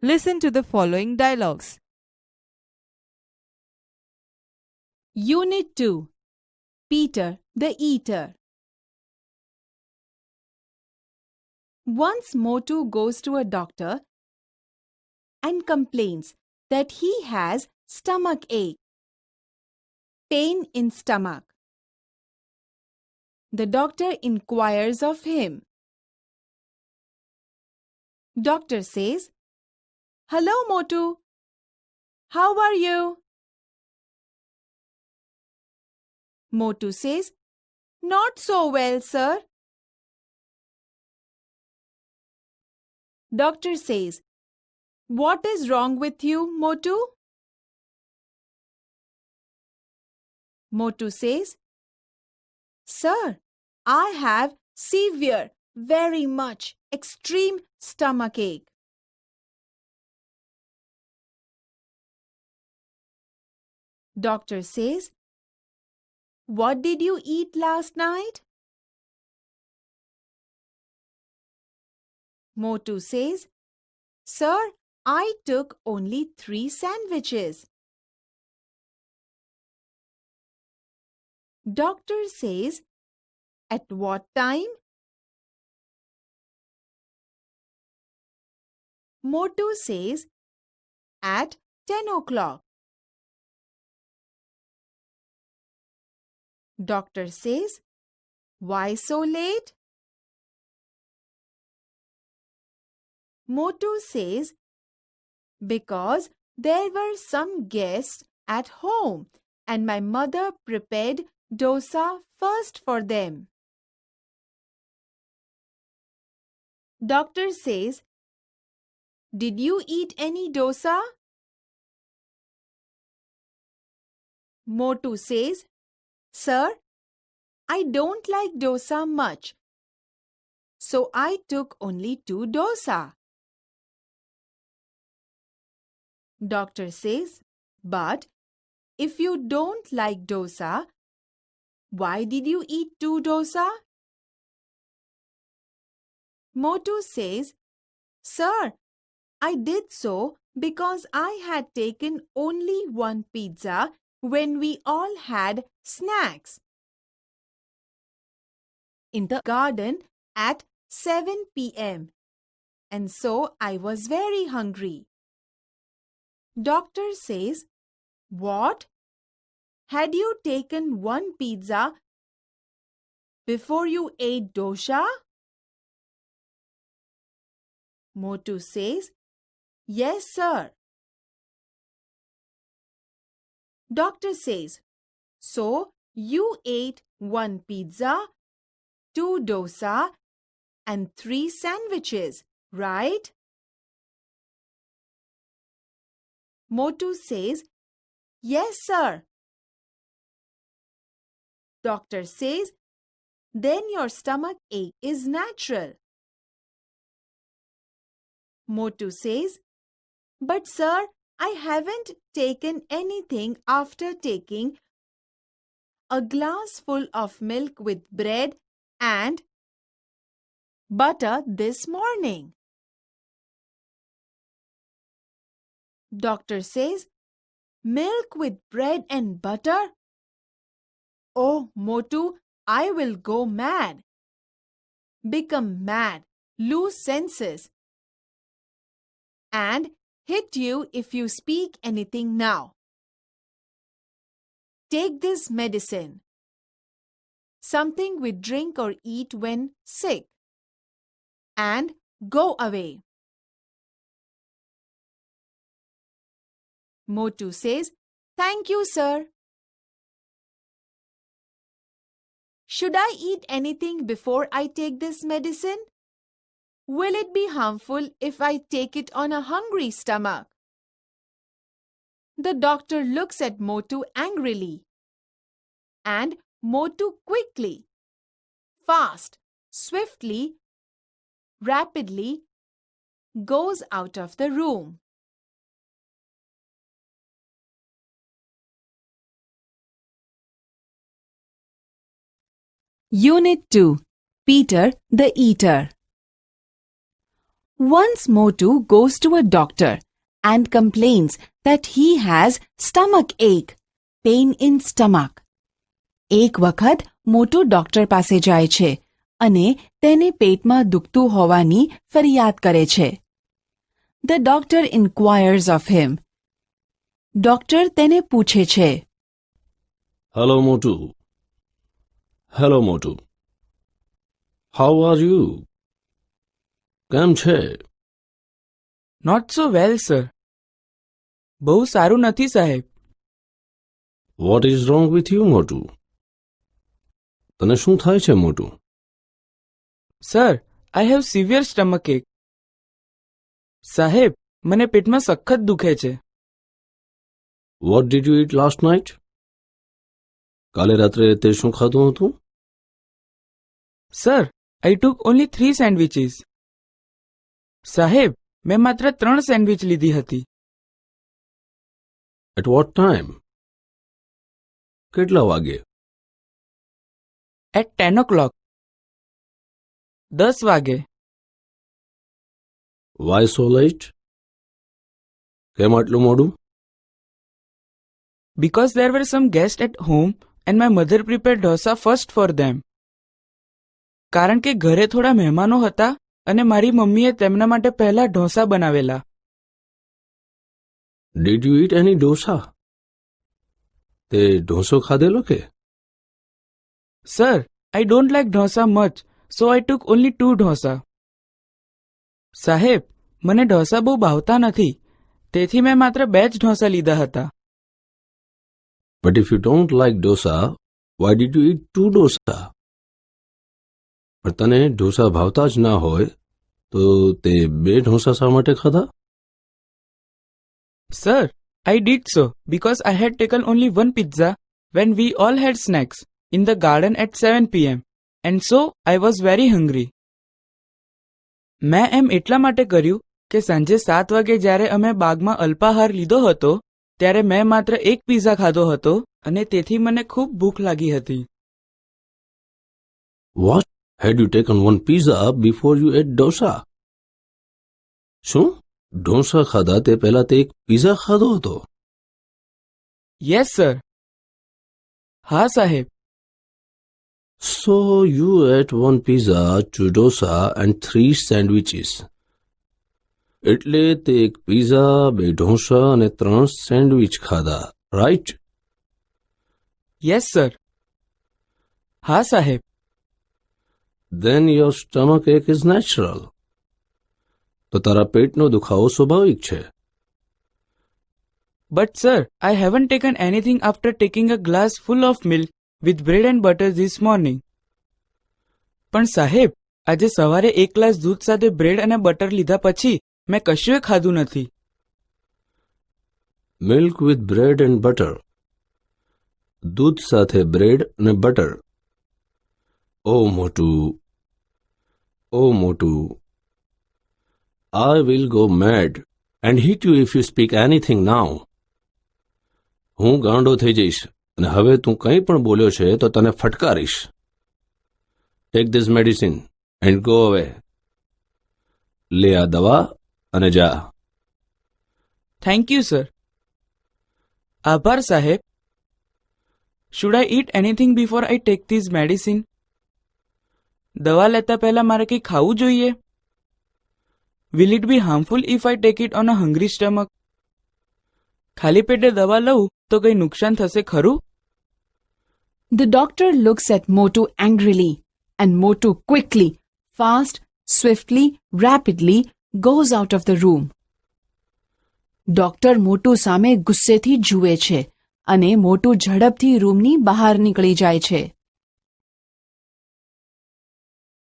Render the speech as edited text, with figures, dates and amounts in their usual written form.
Listen to the following dialogues. Unit 2. Peter the Eater. Once Motu goes to a doctor and complains that he has stomach ache, pain in stomach. The doctor inquires of him. Doctor says, "Hello, Motu. How are you?" Motu says, "Not so well, sir." Doctor says, "What is wrong with you, Motu?" Motu says, "Sir, I have severe, very much, extreme stomach ache." Doctor says, "What did you eat last night?" Motu says, "Sir, I took only 3 sandwiches." Doctor says, "At what time?" Motu says, "At 10 o'clock." Doctor says, "Why so late?" Motu says, "Because there were some guests at home and my mother prepared dosa first for them." Doctor says, "Did you eat any dosa?" Motu says, "Sir, I don't like dosa much, so I took only 2 dosa." Doctor says, "But if you don't like dosa, why did you eat 2 dosa?" Motu says, "Sir, I did so because I had taken only 1 pizza when we all had snacks in the garden at 7 p.m. and so I was very hungry." Doctor says, "What? Had you taken 1 pizza before you ate dosa?" Motu says, "Yes, sir." Doctor says, "So you ate 1 pizza, 2 dosa and 3 sandwiches, right?" Motu says, "Yes, sir." Doctor says, "Then your stomach ache is natural." Motu says, "But sir, I haven't taken anything after taking a glass full of milk with bread and butter this morning." Doctor says, "Milk with bread and butter? Oh, Motu, I will go mad. Become mad, lose senses, and hit you if you speak anything now. Take this medicine, something we drink or eat when sick, and go away." Motu says, "Thank you, sir." "Should I eat anything before I take this medicine? Will it be harmful if I take it on a hungry stomach?" The doctor looks at Motu angrily, and Motu quickly, fast, swiftly, rapidly goes out of the room. Unit 2. Peter the Eater. Once Motu goes to a doctor and complains that he has stomach ache, pain in stomach. એક વખત મોટુ doctor પાસે જાય છે અને તેને પેટમાં દુખતું હોવાની ફરિયાદ કરે છે. The doctor inquires of him. Doctor તેને પૂછે છે. Hello, Motu. Hello, Motu. How are you? કેમ છે? Not so well sir. બહુ સારું નથી સાહેબ. What is wrong with you, Motu? તને શું થાય છે, મોટું? Sir, I have severe stomach એક. સાહેબ, મને પેટમાં સખત દુખે છે. What did you eat last night? કાલે રાત્રે તે શું ખાધું હતું? સર, આઈ ટુક ઓનલી 3 સેન્ડવિચીસ. સાહેબ, મેં માત્ર 3 સેન્ડવિચ લીધી હતી. At what time? કેટલા વાગે? At 10 o'clock. 10 વાગે. Why so late? કેમ આટલું મોડું? Because there were some guests at home and my mother prepared dosa first for them. કારણ કે ઘરે થોડા મહેમાનો હતા અને મારી મમ્મીએ તેમના માટે પહેલા ઢોસા બનાવેલા. Did you eat any dosa? તે ઢોસો ખાધેલો કે? Sir, I don't like dosa much, so I took only 2 dosa. સાહેબ, મને ઢોસા બહુ ભાવતા નથી, તેથી મેં માત્ર 2 જ ઢોસા લીધા હતા. But if you don't like dosa, why did you eat 2 dosa? પણ તને ઢોસા ભાવતા જ ના હોય તો તે 2 ઢોસા શા માટે ખાધા? Sir, I did so because I had taken only 1 pizza when we all had snacks in the garden at 7 p.m. and so I was very hungry. મેં એમ એટલા માટે કર્યું કે સાંજે 7 વાગે જ્યારે અમે બાગમાં અલ્પાહાર લીધો હતો ત્યારે મેં માત્ર 1 પિઝા ખાધો હતો અને તેથી મને ખૂબ ભૂખ લાગી હતી. What? Had you taken 1 pizza before you ate dosa? શું? ઢોસા ખાધા તે પહેલા તે 1 પિઝા ખાધો હતો? Yes, sir. હા સાહેબ. So you ate 1 pizza, 2 dosa and 3 sandwiches. એટલે તે 1 પિઝા, 2 ઢોસા અને 3 સેન્ડવિચ ખાધા, right? Yes, sir. હા સાહેબ. Then your stomach ache is natural. તો તારા પેટનો દુખાવો સ્વાભાવિક છે. But sir, I haven't taken anything after taking a glass full of milk with bread and butter this morning. પણ સાહેબ, આજે સવારે 1 ગ્લાસ દૂધ સાથે બ્રેડ અને બટર લીધા પછી મેં કશુંય ખાધું નથી. Milk with bread and butter. દૂધ સાથે બ્રેડ અને બટર. Oh મોટું, I will go mad and hit you if you speak anything now. હું ગાંડો થઈ જઈશ અને હવે તું કંઈ પણ બોલ્યો છે તો તને ફટકારીશ. Take this medicine and go away. લે આ દવા અને જા. Thank you, sir. આભાર સાહેબ. Should I eat anything before I take this medicine? દવા લેતા પહેલા મારે કંઈ ખાવું જોઈએ? Will it be harmful if I take it on a hungry stomach? ખાલી પેટે દવા લઉં તો કંઈ નુકસાન થશે ખરું? The doctor looks at Motu angrily and Motu quickly, fast, swiftly, rapidly goes out of the room. Doctor મોટુ સામે ગુસ્સેથી જુએ છે અને મોટુ ઝડપથી રૂમની બહાર નીકળી જાય છે.